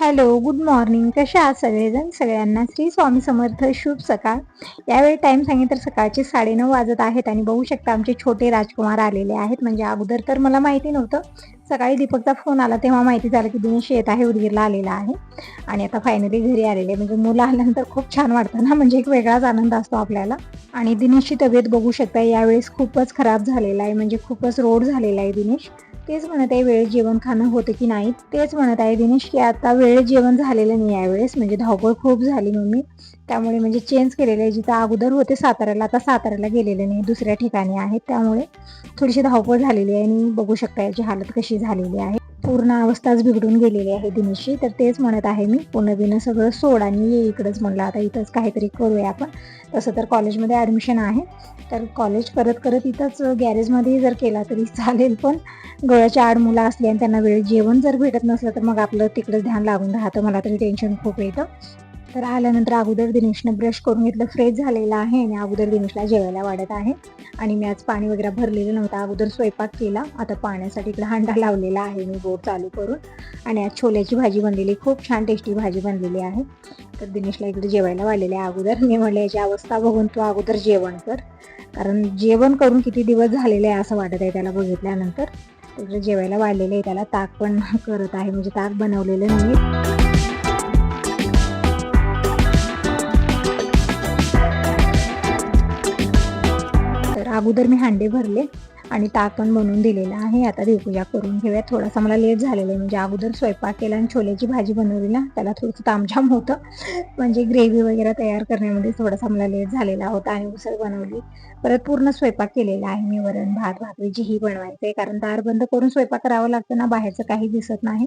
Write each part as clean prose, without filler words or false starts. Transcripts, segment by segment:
Hello, good morning. कशा आहात सगळेजण? सगळ्यांना श्री स्वामी समर्थ, शुभ सकाळ. यावेळी टाईम सांगितलं तर सकाळचे 9:30 वाजत आहेत आणि बघू शकता आमचे छोटे राजकुमार आलेले आहेत. म्हणजे अगोदर तर मला माहिती नव्हतं. सकाळी दीपकचा फोन आला तेव्हा माहिती झालं की दिनेश येत आहे, उदगीरला आलेला आहे आणि आता फायनली घरी आलेले. म्हणजे मुलं आल्यानंतर खूप छान वाटतं ना, म्हणजे एक वेगळाच आनंद असतो आपल्याला. आणि दिनेशची तब्येत बघू शकता यावेळेस खूपच खराब झालेला आहे, म्हणजे खूपच रोड झालेला आहे दिनेश. तेच म्हणत आहे वेळेत जेवण खाणं होतं की नाही. तेच म्हणत आहे दिनेश की आता वेळेत जेवण झालेलं नाही यावेळेस, म्हणजे धावपळ खूप झाली मम्मी. त्यामुळे म्हणजे चेंज केलेलं आहे. जिथं अगोदर होते साताऱ्याला, आता साताऱ्याला गेलेले नाही, दुसऱ्या ठिकाणी आहेत. त्यामुळे थोडीशी धावपळ झालेली आहे आणि बघू शकता याची हालत कशी झालेली आहे. पूर्ण अवस्थाच बिघडून गेलेली आहे दिनेशची. तर तेच म्हणत आहे मी पुणं बिणं सगळं सोड आणि ये इकडंच. म्हणलं आता इथंच काहीतरी करूया आपण. तसं तर कॉलेजमध्ये ॲडमिशन आहे, तर कॉलेज करत करत इथंच गॅरेजमध्ये जर केला तरी चालेल. पण डोळ्याच्या आड मुलं असली आणि त्यांना वेळ जेवण जर भेटत नसलं तर मग आपलं तिकडे ध्यान लागून राहतं. मला तरी टेन्शन खूप येतं. तर आल्यानंतर अगोदर दिनेशनं ब्रश करून घेतलं, फ्रेश झालेला आहे आणि अगोदर दिनेशला जेवायला वाढत आहे. आणि मी आज पाणी वगैरे भरलेलं नव्हतं, अगोदर स्वयंपाक केला. आता पाण्यासाठी इकडे हांडा लावलेला आहे मी बोट चालू करून. आणि आज छोल्याची भाजी बनलेली, खूप छान टेस्टी भाजी बनलेली आहे. तर दिनेशला इकडे जेवायला वाढलेले आहे अगोदर. मी म्हणले याची अवस्था बघून तू अगोदर जेवण कर, कारण जेवण करून किती दिवस झालेले आहे असं वाटत आहे त्याला बघितल्यानंतर. तिकडे जेवायला वाढलेलं आहे, त्याला ताक पण करत आहे, म्हणजे ताक बनवलेलं नाही. तर अगोदर मी हांडे भरले आणि ताक पण बनवून दिलेलं आहे. आता देवपूजा करून घेऊयात. थोडासा मला लेट झालेला आहे, म्हणजे अगोदर स्वयंपाक केला आणि छोल्याची भाजी बनवली ना, त्याला थोडंसं तामझाम होतं. म्हणजे ग्रेव्ही वगैरे तयार करण्यामध्ये थोडासा मला लेट झालेला होता आणि उसळ बनवली. परत पूर्ण स्वयंपाक केलेला आहे मी. वरण भात भाकरी जीही बनवायचं आहे, कारण दार बंद करून स्वयंपाक करावं लागतं ना, बाहेरचं काही दिसत नाही.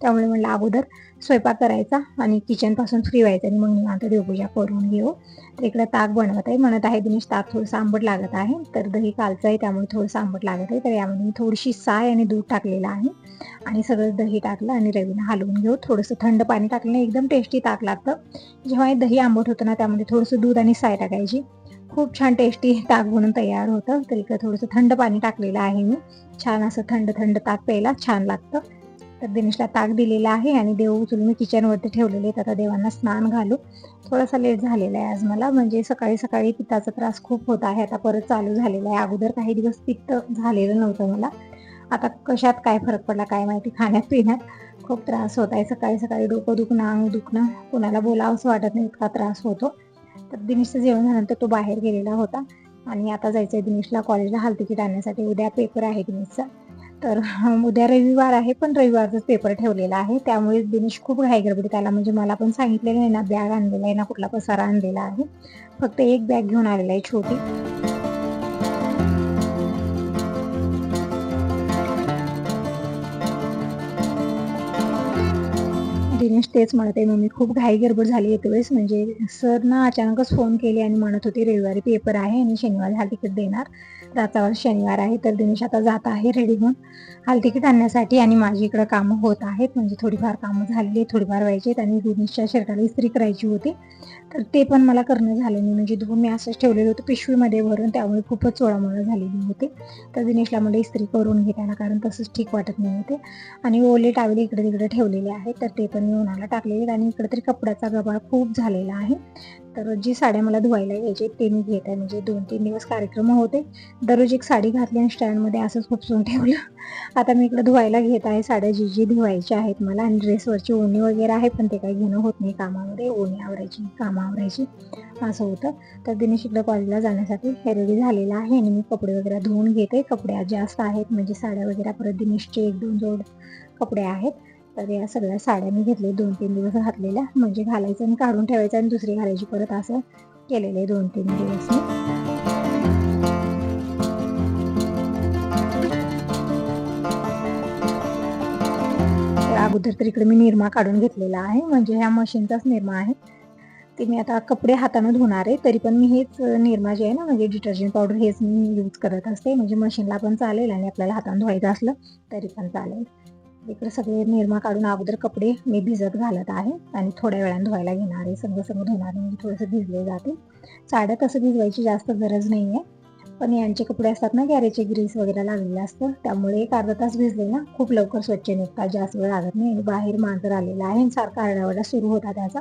त्यामुळे म्हणलं अगोदर स्वयंपाक करायचा आणि किचनपासून फ्री व्हायचं आणि मग निवांत देवपूजा करून घेऊ. तर इकडे ताक बनवत आहे. म्हणत आहे दिनेश ताक थोडंसं आंबट लागत आहे, तर दही कालचं आहे त्यामुळे थोडंसं आंबट लागत आहे. तर यामध्ये मी थोडीशी साय आणि दूध टाकलेलं आहे आणि सगळं दही टाकलं आणि रवीनं हलवून घेऊ. थोडंसं थंड पाणी टाकलं, एकदम टेस्टी ताक लागतं. जेव्हा हे दही आंबट होतं ना, त्यामध्ये थोडंसं दूध आणि साय टाकायची, खूप छान टेस्टी ताक बनून तयार होतं. तर इकडे थोडंसं थंड पाणी टाकलेलं आहे मी. छान असं थंड थंड ताक प्यायला छान लागतं. तर दिनेशला ताक दिलेलं आहे आणि देव उचलून मी किचनवरती ठेवलेले आहेत. आता देवांना स्नान घालू. थोडासा लेट झालेला आहे आज मला, म्हणजे सकाळी सकाळी पित्ताचा त्रास खूप होत आहे. आता परत चालू झालेला आहे. अगोदर काही दिवस पित्त झालेलं नव्हतं मला. आता कशात काय फरक पडला काय माहिती, खाण्यात पिण्यात खूप त्रास होत आहे. सकाळी सकाळी डोकं दुखणं, अंग दुखणं, कुणाला बोलावंसं वाटत नाही, इतका त्रास होतो. तर दिनेशचं जेवण झाल्यानंतर तो बाहेर गेलेला होता आणि आता जायचं आहे दिनेशला कॉलेजला हाल तिकीट आणण्यासाठी. उद्या पेपर आहे दिनेशचा. तर उद्या रविवार आहे, पण रविवारचाच पेपर ठेवलेला आहे. त्यामुळे दिनेश खूप घाईगडबडीत आला, म्हणजे मला पण सांगितलेलं नाही ना, बॅग आणलेला आहे ना, कुठला पसारा आणलेला आहे. फक्त एक बॅग घेऊन आलेला आहे छोटी. दिनेश तेच म्हणत आहे, मम्मी खूप घाई गडबड झाली येते वेळेस. म्हणजे सर ना अचानकच फोन केले आणि म्हणत होते रविवारी पेपर आहे आणि शनिवारी हाल तिकीट देणार. रात्रावर शनिवार आहे, तर दिनेश आता जात आहे रेडी होऊन हाल तिकीट आणण्यासाठी. आणि माझी इकडं कामं होत आहेत, म्हणजे थोडीफार कामं झालेली, थोडीफार व्हायची आहेत आणि दिनेशच्या शर्टाला इस्त्री करायची होती. तर ते पण मला करणं झालं नाही, म्हणजे धुवून मी असंच ठेवलेलं होतं पिशवीमध्ये भरून, त्यामुळे खूपच चोळामोळा झालेली होती. तर दिनेशला म्हणजे इस्त्री करून घे त्याला, कारण तसंच ठीक वाटत नाही होते. आणि ओले टावेल इकडे तिकडे ठेवलेले आहेत, तर ते पण मी उन्हाला टाकलेले. आणि इकडे तरी कपड्याचा गबाळ खूप झालेला आहे. तर जी साड्या मला धुवायला घ्यायची ते मी घेत आहे, म्हणजे 2-3 दिवस कार्यक्रम होते. दररोज एक साडी घातली आणि स्टँडमध्ये असंच खुपसून ठेवलं. आता मी इकडे धुवायला घेत आहे साड्या, जी धुवायची आहेत मला. आणि ड्रेसवरची ओढणी वगैरे आहे, पण ते काही घेणं होत नाही कामामध्ये. ओढणी आवरायची, कामं आवरायची, असं होतं. तर दिनेश इकडे कॉलेजला जाण्यासाठी रेडी झालेला आहे आणि मी कपडे वगैरे धुवून घेते. कपडे आज जास्त आहेत, म्हणजे साड्या वगैरे, परत दिनेशचे 1-2 जोड कपडे आहेत. तर या सगळ्या साड्या मी घेतले 2-3 दिवस घातलेल्या, म्हणजे घालायचं आणि काढून ठेवायचं आणि दुसरी घालायची परत, असं केलेलं आहे 2-3 दिवस मी. तर अगोदर तर इकडे मी निरमा काढून घेतलेला आहे, म्हणजे ह्या मशीनचाच निरमा आहे. ते मी आता कपडे हाताने धुणार आहे, तरी पण मी हेच निरमा जे आहे ना, म्हणजे डिटर्जंट पावडर, हेच मी यूज करत असते. म्हणजे मशीनला पण चालेल आणि आपल्याला हाताने धुवायचं असलं तरी पण चालेल. इकडे सगळे निरमा काढून अगोदर कपडे मी भिजत घालत आहे आणि थोड्या वेळाने धुवायला घेणार आहे. सगळं धुणार आहे, म्हणजे थोडंसं भिजले जाते. साड्या तसं भिजवायची जास्त गरज नाही आहे, पण यांचे कपडे असतात ना गॅरेजचे ग्रीस वगैरे लागलेले असतं, त्यामुळे एक अर्धा तास भिजले ना खूप लवकर स्वच्छ निघतात, जास्त वेळ लागत नाही. आणि बाहेर मांजर आलेला आहे, सारखा आरडाओरडा सुरू होता त्याचा.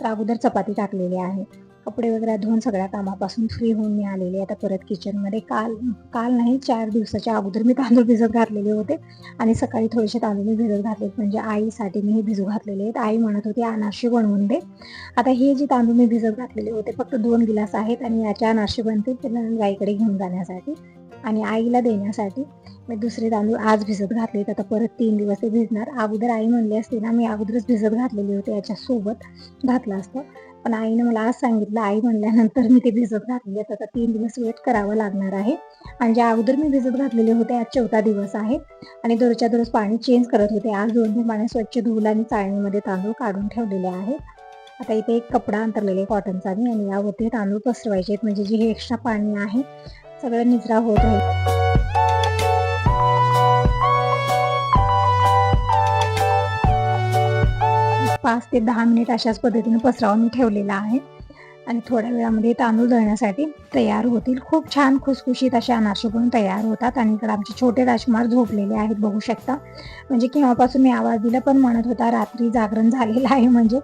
तर अगोदर चपाती टाकलेली आहे. कपडे वगैरे धुवून सगळ्या कामापासून फ्री होऊन मी आलेली आता परत किचनमध्ये. काल नाही 4 दिवसाच्या अगोदर मी तांदूळ भिजत घातलेले होते आणि सकाळी थोडेसे तांदूळ मी भिजत घातले, म्हणजे आईसाठी मी हे भिजू घातलेले आहेत. आई म्हणत होती अनारसे बनवून दे. आता हे जे तांदूळ मी भिजत घातलेले होते फक्त 2 गिलास आहेत आणि याच्या अनारसे बनतील त्याला गाईकडे घेऊन जाण्यासाठी आणि आईला देण्यासाठी. मी दुसरे तांदूळ आज भिजत घातलेत, आता परत 3 दिवस ते भिजणार. अगोदर आई म्हणली असते ना मी अगोदरच भिजत घातलेले होते, याच्यासोबत घातलं असतं, पण आईनं मला आज सांगितलं. आई म्हणल्यानंतर मी ते भिजत घातलेले आहेत. आता 3 दिवस वेट करावं लागणार आहे. आणि जे अगोदर मी भिजत घातलेले होते आज 4था दिवस आहे आणि दररोजच्या दररोज पाणी चेंज करत होते. आज 2-3 पाणी स्वच्छ धुवलं आणि चाळणीमध्ये तांदूळ काढून ठेवलेले आहेत. आता इथे एक कपडा अंतरलेला आहे कॉटनचा मी आणि यावरती तांदूळ पसरवायचे आहेत, म्हणजे जे हे एक्स्ट्रा पाणी आहे सगळं निचरा होत आहे. 5 ते 10 मिनिट अशाच पद्धतीने पसरवून मी ठेवलेला आहे आणि थोड्या वेळामध्ये तांदूळ दळण्यासाठी तयार होतील. खूप छान खुसखुशीत असे अनारसे पण तयार होतात. आणि इकडे आमचे छोटे राजकुमार झोपलेले आहेत बघू शकता. म्हणजे केव्हापासून मी आवाज दिला पण म्हणत होता रात्री जागरण झालेलं आहे, म्हणजे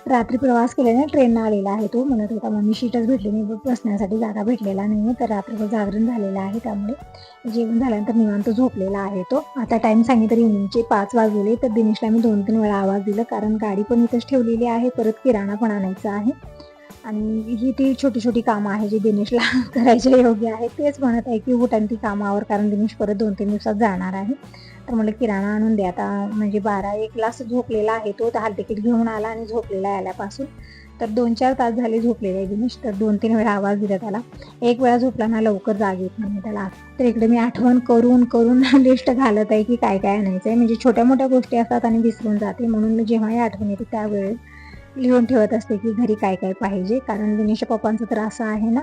रात्री प्रवास केल्याने ट्रेननं आलेला आहे. तो म्हणत होता मम्मी शीटच भेटली नाही, बसण्यासाठी जागा भेटलेला नाही आहे, तर रात्रभर जागरण झालेलं आहे, त्यामुळे जेवण झाल्यानंतर निवांत झोपलेला आहे तो. आता टाईम सांगितलं इव्हनिंगचे 5 वाजले. तर दिनेशला मी 2-3 वेळा आवाज दिला, कारण गाडी पण इथंच ठेवलेली आहे, परत किराणा पण आणायचा आहे आणि ही ती छोटी छोटी कामं आहे जी दिनेशला करायचे योग्य आहे. तेच म्हणत आहे की उठ आणि ती कामावर, कारण दिनेश परत 2-3 दिवसात जाणार आहे. तर मला किराणा आणून द्या आता, म्हणजे 12-1ला झोपलेला आहे तो. हाल तिकीट घेऊन आला आणि झोपलेला आल्यापासून तर 2-4 तास झाले झोपलेला आहे दिनेश. तर 2-3 वेळा आवाज दिला त्याला. एक वेळा झोपला ना लवकर जाग येत नाही त्याला. तर इकडे मी आठवण करून करून लिस्ट घालत आहे की काय काय आणायचं आहे, म्हणजे छोट्या मोठ्या गोष्टी असतात आणि विसरून जाते, म्हणून मी जेव्हाही आठवण येते त्यावेळेस लिहून ठेवत असते की घरी काय काय पाहिजे. कारण दिनेशच्या पप्पांचं तर असं आहे ना,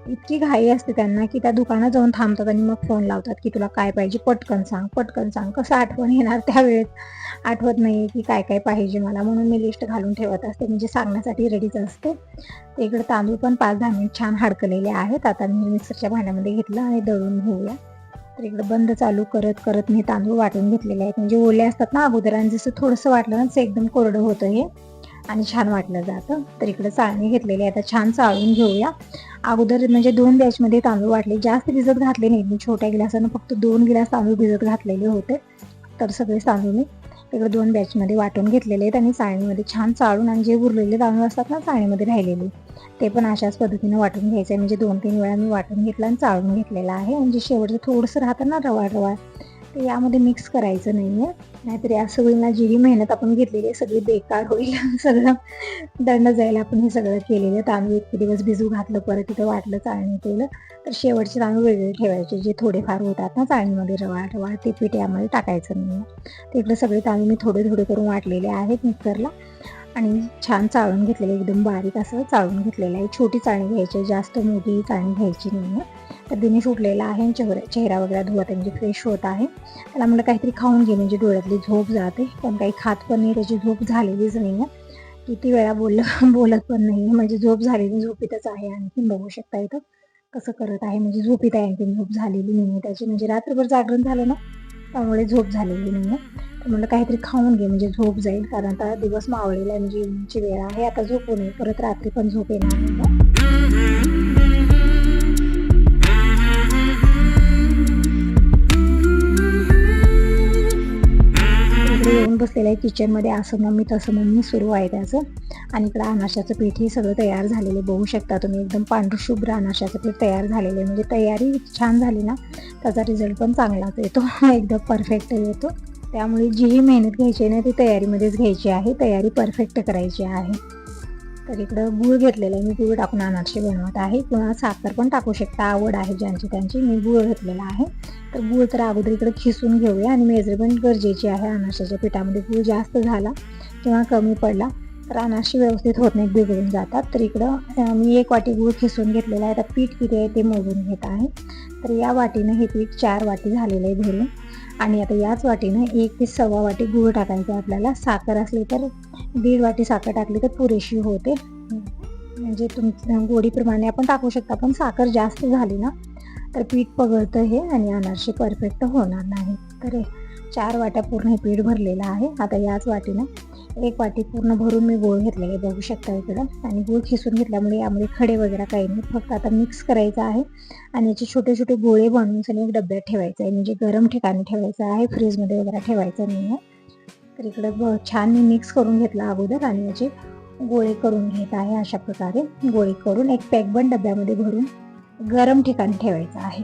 इतकी घाई असते त्यांना की त्या दुकानात जाऊन थांबतात आणि मग फोन लावतात की तुला काय पाहिजे, पटकन सांग पटकन सांग. कसं आठवण येणार, त्यावेळेस आठवत नाही की काय काय पाहिजे मला, म्हणून मी लिस्ट घालून ठेवत असते, म्हणजे सांगण्यासाठी रेडीच असते. तर इकडे तांदूळ पण 5-10 मिनिट छान हडकलेले आहेत. आता मी मिक्सरच्या भांड्यामध्ये घेतलं आणि दळून घेऊया. तर इकडे बंद चालू करत करत मी तांदूळ वाटून घेतलेले आहेत, म्हणजे ओले असतात ना अगोदर, आणि जसं थोडंसं वाटलं ना एकदम कोरडं होतं हे आणि छान वाटलं जातं. तर इकडे चाळणी घेतलेली आहे, आता छान चाळून घेऊया. अगोदर म्हणजे 2 बॅचमध्ये तांदूळ वाटले, जास्त भिजत घातले नाही मी, छोट्या गिलासानं फक्त 2 गिलास तांदूळ भिजत घातलेले होते. तर सगळे तांदूळ मी इकडे 2 बॅचमध्ये वाटून घेतलेले आहेत आणि चाळणीमध्ये छान चाळून, आणि जे उरलेले तांदूळ असतात ना चाळणीमध्ये राहिलेले ते पण अशाच पद्धतीने वाटून घ्यायचं आहे. म्हणजे 2-3 वेळा मी वाटून घेतलं आणि चाळून घेतलेलं आहे. म्हणजे शेवटचं थोडंसं राहतं ना रवाळ ते यामध्ये मिक्स करायचं नाही आहे, नाहीतर या सगळींना जी ही मेहनत आपण घेतलेली आहे सगळी बेकार होईल. सगळं दंड जायला आपण हे सगळं केलेलं. तांदूळ इतके दिवस भिजू घातलं, परत तिथं वाटलं, चाळणी केलं, तर शेवटचे तांदूळ वेगळे ठेवायचे, जे थोडेफार होतात ना चाळणीमध्ये रवाळ ते पीठ यामध्ये टाकायचं नाही आहे. तर इकडे सगळे तांदूळ मी थोडे थोडे करून वाटलेले आहेत मिक्सरला आणि छान चाळून घेतलेले, एकदम बारीक असं चाळून घेतलेलं आहे. छोटी चाळणी घ्यायची, जास्त मोठी चाळणी घ्यायची नाही आहे. तर दिनेश उठलेला आहे, चेहरा वगैरे धुवत आहे, म्हणजे फ्रेश होत आहे. त्याला म्हणलं काहीतरी खाऊन घे, म्हणजे डोळ्यातली झोप जाते, पण काही खात पण नाही, त्याची झोप झालेलीच नाही आहे. किती वेळा बोलत पण नाही, म्हणजे झोप झालेली, झोपीतच आहे. आणखीन बघू शकता इथं कसं करत आहे, म्हणजे झोपीत आहे, आणखीन झोप झालेली नाही आहे त्याची, म्हणजे रात्रभर जागरण झालं ना त्यामुळे झोप झालेली नाही आहे. तर म्हणलं काहीतरी खाऊन घे म्हणजे झोप जाईल, कारण आता दिवस मावळलेला आहे, म्हणजे इव्हनिंगची वेळ आहे, आता झोपू नये, परत रात्री पण झोप येणार नाही. येऊन बसलेलं आहे किचनमध्ये, असं मम्मी तसं मम्मी सुरू आहे त्याचं. आणि इकडं अनारशाचं पीठ हे सगळं तयार झालेले बघू शकता तुम्ही, एकदम पांढरशुभ्र अनारशाचं पीठ तयार झालेलं आहे. म्हणजे तयारी छान झाली ना त्याचा रिझल्ट पण चांगलाच येतो, एकदम परफेक्ट येतो. त्यामुळे जी ही मेहनत घ्यायची आहे ना ती तयारीमध्येच घ्यायची आहे, तयारी परफेक्ट करायची आहे. तर इकडं गूळ घेतलेलं आहे मी, गूळ टाकून अनारसे बनवत आहे, किंवा साखर पण टाकू शकता, आवड आहे ज्यांची त्यांची. मी गूळ घेतलेला आहे. तर गूळ तर अगोदर इकडे खिसून घेऊया, आणि मेजरमेंट गरजेची आहे. अनारशाच्या पिठामध्ये गूळ जास्त झाला किंवा कमी पडला तर अनारसे व्यवस्थित होत नाहीत, बिघडून जातात. तर इकडं मी 1 वाटी गूळ खिसून घेतलेला आहे. आता पीठ किती आहे ते मोजून घेत आहे. तर या वाटीनं हे पीठ 4 वाटी झालेलं आहे भरून, आणि आता याच वाटीनं 1 ते 1.25 वाटी गूळ टाकायचा आपल्याला. साखर असली तर 1.5 वाटी साखर टाकली तर पुरेशी होते, म्हणजे तुमच्या गोडीप्रमाणे आपण टाकू शकता. पण साखर जास्त झाली ना तर पीठ पगळतं हे आणि अनारसे परफेक्ट होणार नाही. तर 4 वाट्या पूर्ण हे पीठ भरलेलं आहे. आता याच वाटीनं 1 वाटी पूर्ण भरून मी गूळ घेतलेले बघू शकता इकडं. आणि गूळ खिसून घेतल्यामुळे यामध्ये खडे वगैरे काही नाही. फक्त आता मिक्स करायचं आहे आणि याचे छोटे छोटे गोळे बनवून सगळे डब्यात ठेवायचं आहे, म्हणजे गरम ठिकाणी ठेवायचं आहे, फ्रीजमध्ये वगैरे ठेवायचं नाही आहे. तर इकडं छान मी मिक्स करून घेतलं अगोदर आणि याचे गोळे करून घेत आहे. अशा प्रकारे गोळे करून एक पॅकबंद डब्यामध्ये भरून गरम ठिकाणी ठेवायचं आहे.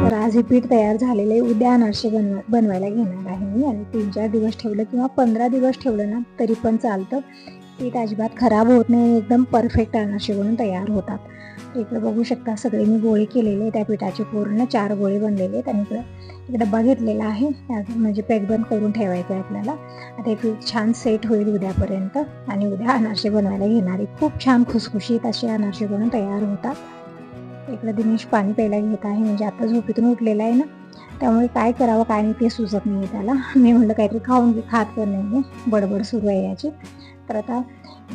तर आज हे पीठ तयार झालेलं आहे. उद्या अनारसे बनवायला घेणार आहे मी आणि 3-4 दिवस ठेवलं किंवा 15 दिवस ठेवलं ना तरी पण चालतं. पीठ अजिबात खराब होत नाही, एकदम परफेक्ट अनारसे बनून तयार होतात. इकडे बघू शकता सगळे मी गोळे केलेले त्या पिठाचे पूर्ण 4 गोळे बनलेले आहेत आणि इकडे डब्बा घेतलेला आहे, म्हणजे पॅकबंद करून ठेवायचं आहे आपल्याला. आता हे पीठ छान सेट होईल उद्यापर्यंत आणि उद्या अनारसे बनवायला घेणार आहे. खूप छान खुसखुशीत असे अनारसे बनून तयार होतात. इकडे दिनेश पाणी प्यायला घेत आहे, म्हणजे आता झोपेतून उठलेला आहे ना, त्यामुळे काय करावं काय नाही ते सुचत नाही त्याला. मी म्हटलं काहीतरी खात पण नाही, बडबड सुरू आहे याची. तर आता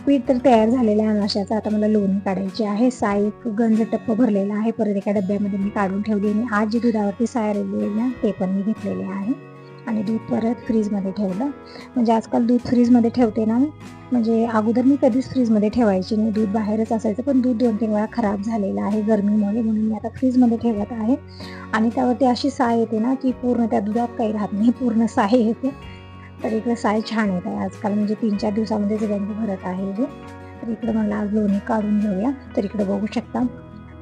पीठ तर तयार झालेलं आहे अनारशाचं. आता मला लोणी काढायची आहे. साय एक गंज टप्प भरलेला आहे, परत एका डब्यामध्ये मी काढून ठेवली आणि आज जी दुधावरती साय राहिली आहे ना ते पण मी घेतलेले आहे आणि दूध परत फ्रीजमध्ये ठेवलं. म्हणजे आजकाल दूध फ्रीजमध्ये ठेवते ना मी, म्हणजे अगोदर मी कधीच फ्रीजमध्ये ठेवायची नाही, दूध बाहेरच असायचं. पण दूध 2-3 वेळा खराब झालेलं आहे गरमीमुळे, म्हणून मी आता फ्रीजमध्ये ठेवत आहे. आणि त्यावरती अशी साय येते ना की पूर्ण त्या दुधात काही राहत नाही, पूर्ण साय येते. तर इकडे साय छान येत आहे आजकाल, म्हणजे 3-4 दिवसामध्येच गंज भरत आहे हे. तर इकडे मला आज लोणी काढून घेऊया. तर इकडे बघू शकता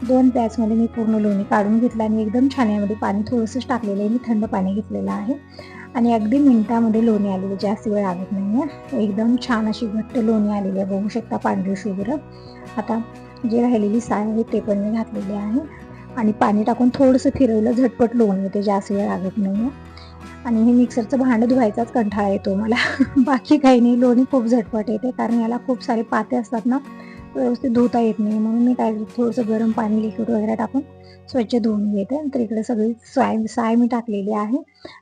2 पॅचमध्ये मी पूर्ण लोणी काढून घेतलं आणि एकदम छान यामध्ये पाणी थोडंसंच टाकलेलं आहे, मी थंड पाणी घेतलेलं आहे आणि अगदी मिनिटामध्ये लोणी आलेली, जास्त वेळ लागत नाही आहे. एकदम छान अशी घट्ट लोणी आलेली आहे, बघू शकता पांढरी शुभ्र. आता जे राहिलेली साय आहे ते पण मी घातलेली आहे आणि पाणी टाकून थोडंसं फिरवलं, झटपट लोणी येते, जास्त वेळ लागत नाही आहे. आणि हे मिक्सरचं भांडं धुवायचाच कंटाळा येतो मला बाकी काही नाही, लोणी खूप झटपट येते कारण याला खूप सारे पाते असतात ना, व्यवस्थित धुता येत नाही. म्हणून मी काय थोडंसं गरम पाणी लिक्विड वगैरे टाकून स्वच्छ धुवून घेते. तर इकडे सगळी साय मी टाकलेली आहे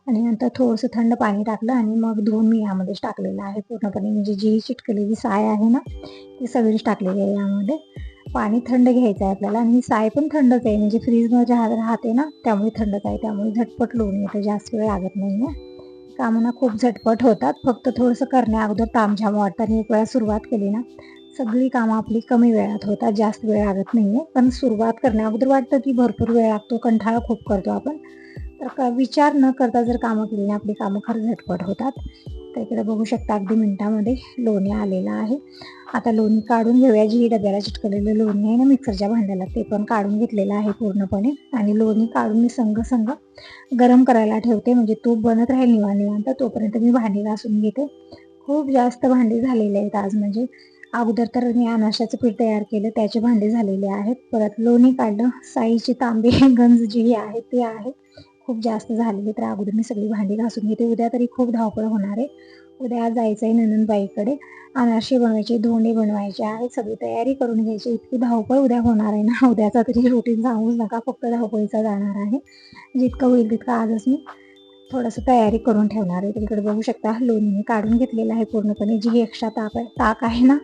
आणि नंतर थोडंसं थंड पाणी टाकलं आणि मग धुवून मी यामध्येच टाकलेलं आहे पूर्णपणे, म्हणजे जी चिटकलेली साय आहे ना ती सगळीच टाकलेली आहे यामध्ये. पाणी थंड घ्यायचं आहे आपल्याला आणि ही साय पण थंडच आहे, म्हणजे फ्रीजमध्ये राहते ना त्यामुळे थंडच आहे, त्यामुळे झटपट लोणी येतं, जास्त वेळ लागत नाही आहे. कामं खूप झटपट होतात, फक्त थोडंसं करण्या अगोदर तामझाम वाटतं आणि एक वेळा सुरुवात केली ना सगळी कामं आपली कमी वेळात होतात, जास्त वेळ लागत नाही आहे. पण सुरुवात करण्या अगोदर वाटतं की भरपूर वेळ लागतो, कंटाळा खूप करतो आपण. तर विचार न करता जर कामं केली ना आपली कामं खरं झटपट होतात. तर इकडे बघू शकता अगदी मिनिटामध्ये लोणी आलेलं आहे. आता लोणी काढून घेऊया, जी डब्याला चिटकलेलं लोणी आहे ना मिक्सरच्या भांड्याला ते पण काढून घेतलेलं आहे पूर्णपणे आणि लोणी काढून मी संग गरम करायला ठेवते, म्हणजे तूप बनत राहील निवांत, तोपर्यंत मी भांडी घासून घेते. खूप जास्त भांडी झालेले आहेत आज, म्हणजे अगोदर तर मी अनारशाचं पीठ तयार केलं त्याचे भांडे झालेले आहेत, परत लोणी काढलं, साईची तांबे गंज जी आहे ते आहे, खूप जास्त झालेली. तर अगोदर मी सगळी भांडी घासून घेते, उद्या तरी खूप धावपळ होणार आहे. उद्या जायचं आहे नणंदबाईकडे, अनारसे बनवायचे, धोंडे बनवायचे आहेत, सगळी तयारी करून घ्यायची. इतकी धावपळ उद्या होणार आहे ना, उद्याचा तरी रुटीन सांगूच नका, फक्त धावपळीचा जाणार आहे. जितकं होईल तितकं आजच मी थोडंसं तयारी करून ठेवणार आहे. तर इकडे बघू शकता लोणी मी काढून घेतलेलं आहे पूर्णपणे, जी एक्स्ट्रा ताक आहे ना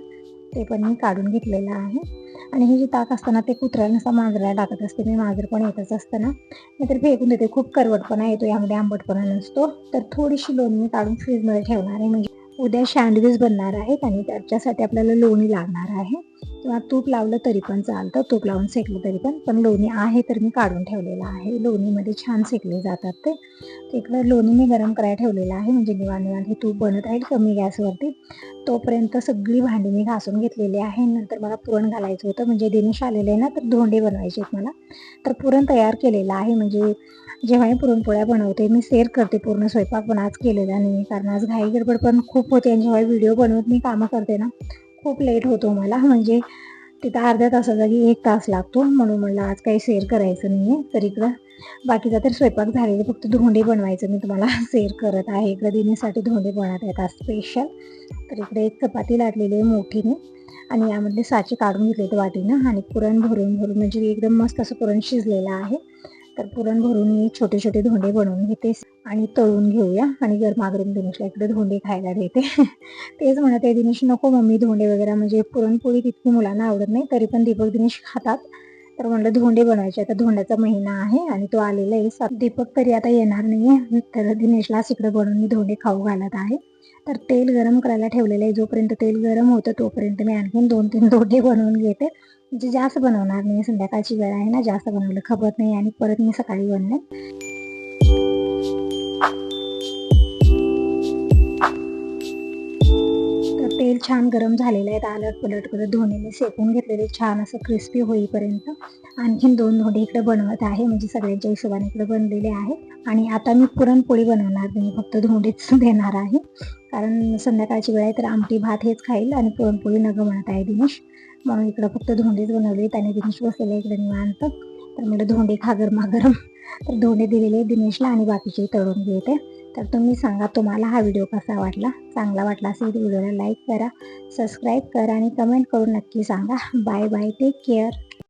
ते पण मी काढून घेतलेलं आहे आणि हे जे ताक असतं ना ते कुत्र्याला नसता मांजराला टाकत असते मी, मांजर पण येतच असतं ना, नाहीतर फेकून देते, खूप करवटपणा येतो यामध्ये, आंबटपणा नसतो. तर थोडीशी लोणी मी काढून फ्रीजमध्ये ठेवणार आहे, म्हणजे उद्या सँडविच बनणार आहेत आणि त्याच्यासाठी आपल्याला लोणी लागणार आहे, किंवा तूप लावलं तरी पण चालतं, तूप लावून सेकलं तरी पण लोणी आहे तर मी काढून ठेवलेलं आहे. लोणीमध्ये छान सेकले जातात ते. इकडं लोणी मी गरम करायला ठेवलेलं आहे, म्हणजे निवांत हे तूप बनत राहील कमी गॅसवरती. तोपर्यंत सगळी भांडी मी घासून घेतलेली आहे. नंतर मला पुरण घालायचं होतं, म्हणजे दिनेश आलेले आहे ना तर धोंडे बनवायचे आहेत मला. तर पुरण तयार केलेलं आहे, म्हणजे जेव्हा मी पुरणपोळ्या बनवते मी शेअर करते पूर्ण स्वयंपाक, पण आज केलेला नाही कारण आज घाई गडबड पण खूप होते आणि जेव्हा व्हिडिओ बनवत मी कामं करते ना खूप लेट होतो मला, म्हणजे तिथं अर्ध्या तासाचा जागी 1 तास लागतो, म्हणून म्हणलं आज काही शेअर करायचं नाही आहे. तर इकडं बाकीचा तर स्वयंपाक झालेले, फक्त धोंडे बनवायचं मी तुम्हाला शेअर करत आहे. इकडे दिनेसाठी धोंडे बनवत आहेत आज स्पेशल. तर इकडे एक चपाती लाटलेली आहे मोठीने आणि यामधले साचे काढून घेतले वाटीनं आणि पुरण भरून म्हणजे एकदम मस्त असं पुरण शिजलेलं आहे. तर पुरण भरून मी छोटे छोटे धोंडे बनवून घेते आणि तळून घेऊया आणि गरमागरम दिनेशला इकडे धोंडे खायला देते. तेच म्हणत आहे दिनेश नको मम्मी धोंडे वगैरे, म्हणजे पुरणपोळी तितकी मुलांना आवडत नाही, तरी पण दीपक दिनेश खातात. तर म्हणलं धोंडे बनवायचे, आता धोंड्याचा महिना आहे आणि तो आलेला आहे. दीपक तरी आता येणार नाहीये, तर दिनेशला इकडे बनवून मी धोंडे खाऊ घालत आहे. तर तेल गरम करायला ठेवलेलं आहे, जोपर्यंत तेल गरम होतं तोपर्यंत मी आणखीन 2-3 धोंडे बनवून घेते. म्हणजे जास्त बनवणार नाही, संध्याकाळची वेळ आहे ना, जास्त बनवलं खपत नाही आणि परत मी सकाळी बनले. तर तेल छान गरम झालेलं आहे, अलट पलट करत धोंडे मी शेकून घेतलेले छान असं क्रिस्पी होईपर्यंत. आणखीन 2 धोंडे इकडे बनवत आहे, म्हणजे सगळ्यांच्या हिशोबाने इकडे बनलेले आहेत. आणि आता मी पुरणपोळी बनवणार नाही, फक्त धोंडेच देणार आहे, कारण संध्याकाळची वेळ आहे. तर आमटी भात हेच खाईल आणि पुरणपोळी नको म्हणत आहे दिनेश, म्हणून इकडं फक्त धोंडेच बनवले. आणि दिनेश बसलेला इकडे निवांत. तर मला धोंडे खा गरमागरम. तर धोंडे दिलेले दिनेशला आणि बाकीचे तळून घेते. तर तुम्ही सांगा तुम्हाला हा व्हिडिओ कसा वाटला. चांगला वाटला असेल तर व्हिडिओला लाईक करा, सबस्क्राईब करा आणि कमेंट करून नक्की सांगा. Bye bye, take care.